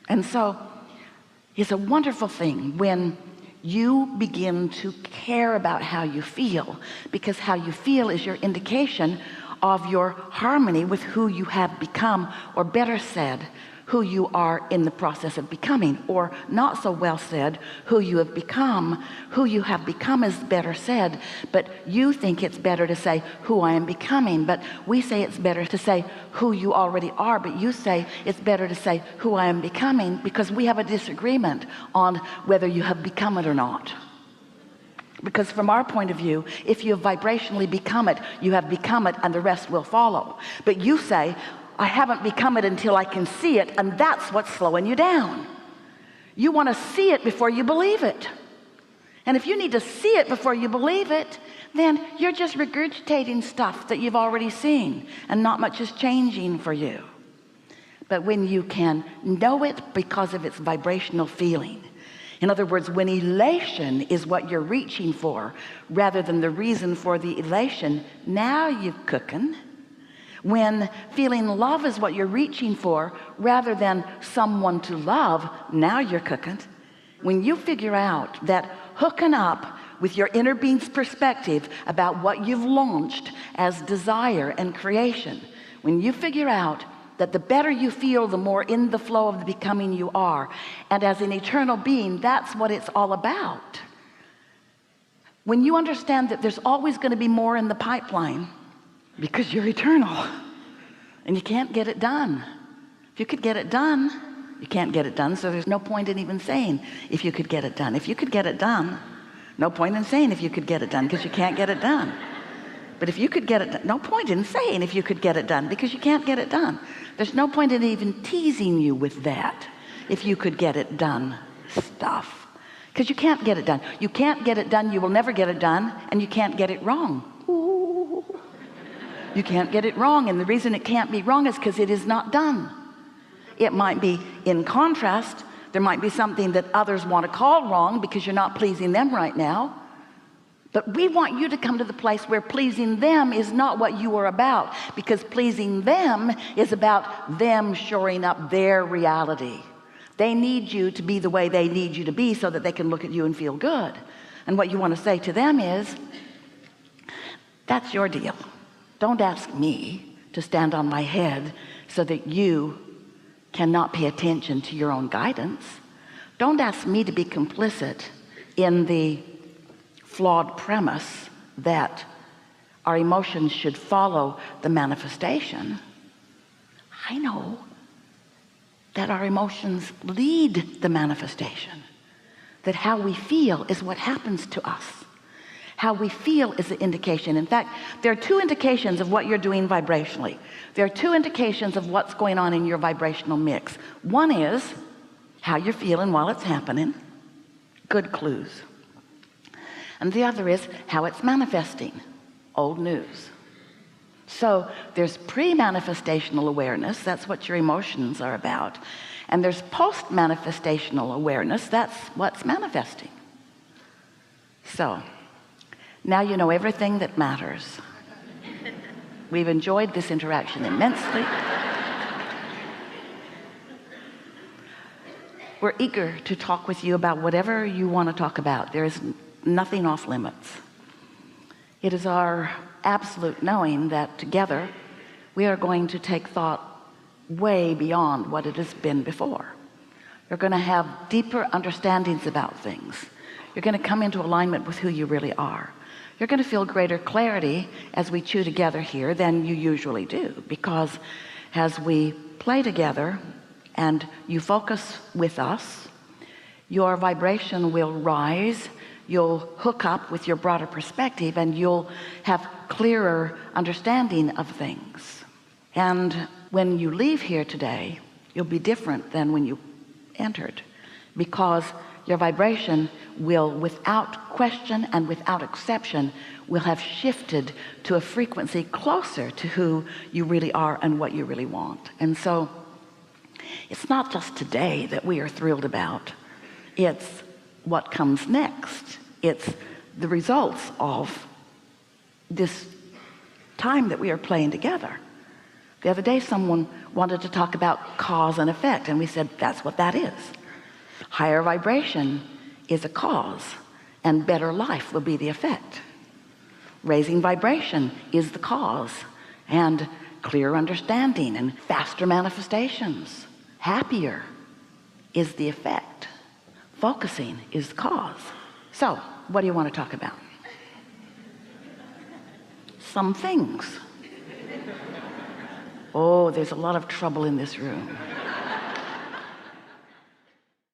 And so it's a wonderful thing when you begin to care about how you feel, because how you feel is your indication of your harmony with who you have become, or better said, who you are in the process of becoming, or not so well said, who you have become. Who you have become is better said, but you think it's better to say who I am becoming, but we say it's better to say who you already are, but you say it's better to say who I am becoming, because we have a disagreement on whether you have become it or not. Because from our point of view, if you have vibrationally become it, you have become it, and the rest will follow. But you say, I haven't become it until I can see it, and that's what's slowing you down. You want to see it before you believe it. And if you need to see it before you believe it, then you're just regurgitating stuff that you've already seen, and not much is changing for you. But when you can know it because of its vibrational feeling, in other words, when elation is what you're reaching for rather than the reason for the elation, now you're cooking. When feeling love is what you're reaching for rather than someone to love, now you're cooking. When you figure out that hooking up with your inner being's perspective about what you've launched as desire and creation, when you figure out that the better you feel, the more in the flow of the becoming you are, and as an eternal being, that's what it's all about. When you understand that there's always going to be more in the pipeline, because you're eternal and you can't get it done. If you could get it done, you can't get it done, so there's no point in even saying if you could get it done. If you could get it done, no point in saying if you could get it done, because you can't get it done. But if you could get it done, no point in saying if you could get it done, because you can't get it done. There's no point in even teasing you with that if you could get it done stuff, because you can't get it done. You can't get it done, you will never get it done, and you can't get it wrong. Ooh. You can't get it wrong, and the reason it can't be wrong is because it is not done. It might be in contrast. There might be something that others want to call wrong because you're not pleasing them right now. But we want you to come to the place where pleasing them is not what you are about, because pleasing them is about them shoring up their reality. They need you to be the way they need you to be so that they can look at you and feel good. And what you want to say to them is, that's your deal. Don't ask me to stand on my head so that you cannot pay attention to your own guidance. Don't ask me to be complicit in the flawed premise that our emotions should follow the manifestation. I know that our emotions lead the manifestation, that how we feel is what happens to us. How we feel is the indication. In fact, there are two indications of what you're doing vibrationally. There are two indications of what's going on in your vibrational mix. One is how you're feeling while it's happening, good clues. And the other is how it's manifesting, old news. So there's pre-manifestational awareness, that's what your emotions are about. And there's post-manifestational awareness, that's what's manifesting. So now you know everything that matters. We've enjoyed this interaction immensely. We're eager to talk with you about whatever you want to talk about. There is nothing off limits. It is our absolute knowing that together we are going to take thought way beyond what it has been before. You're going to have deeper understandings about things. You're going to come into alignment with who you really are. You're going to feel greater clarity as we chew together here than you usually do, because as we play together and you focus with us, your vibration will rise. You'll hook up with your broader perspective, and you'll have clearer understanding of things. And when you leave here today, you'll be different than when you entered, because your vibration will, without question and without exception, will have shifted to a frequency closer to who you really are and what you really want. And so it's not just today that we are thrilled about. It's what comes next. It's the results of this time that we are playing together. The other day someone wanted to talk about cause and effect, and we said that's what that is. Higher vibration is a cause, and better life will be the effect. Raising vibration is the cause, and clear understanding and faster manifestations. Happier is the effect. Focusing is the cause. So what do you want to talk about? Some things. Oh, there's a lot of trouble in this room.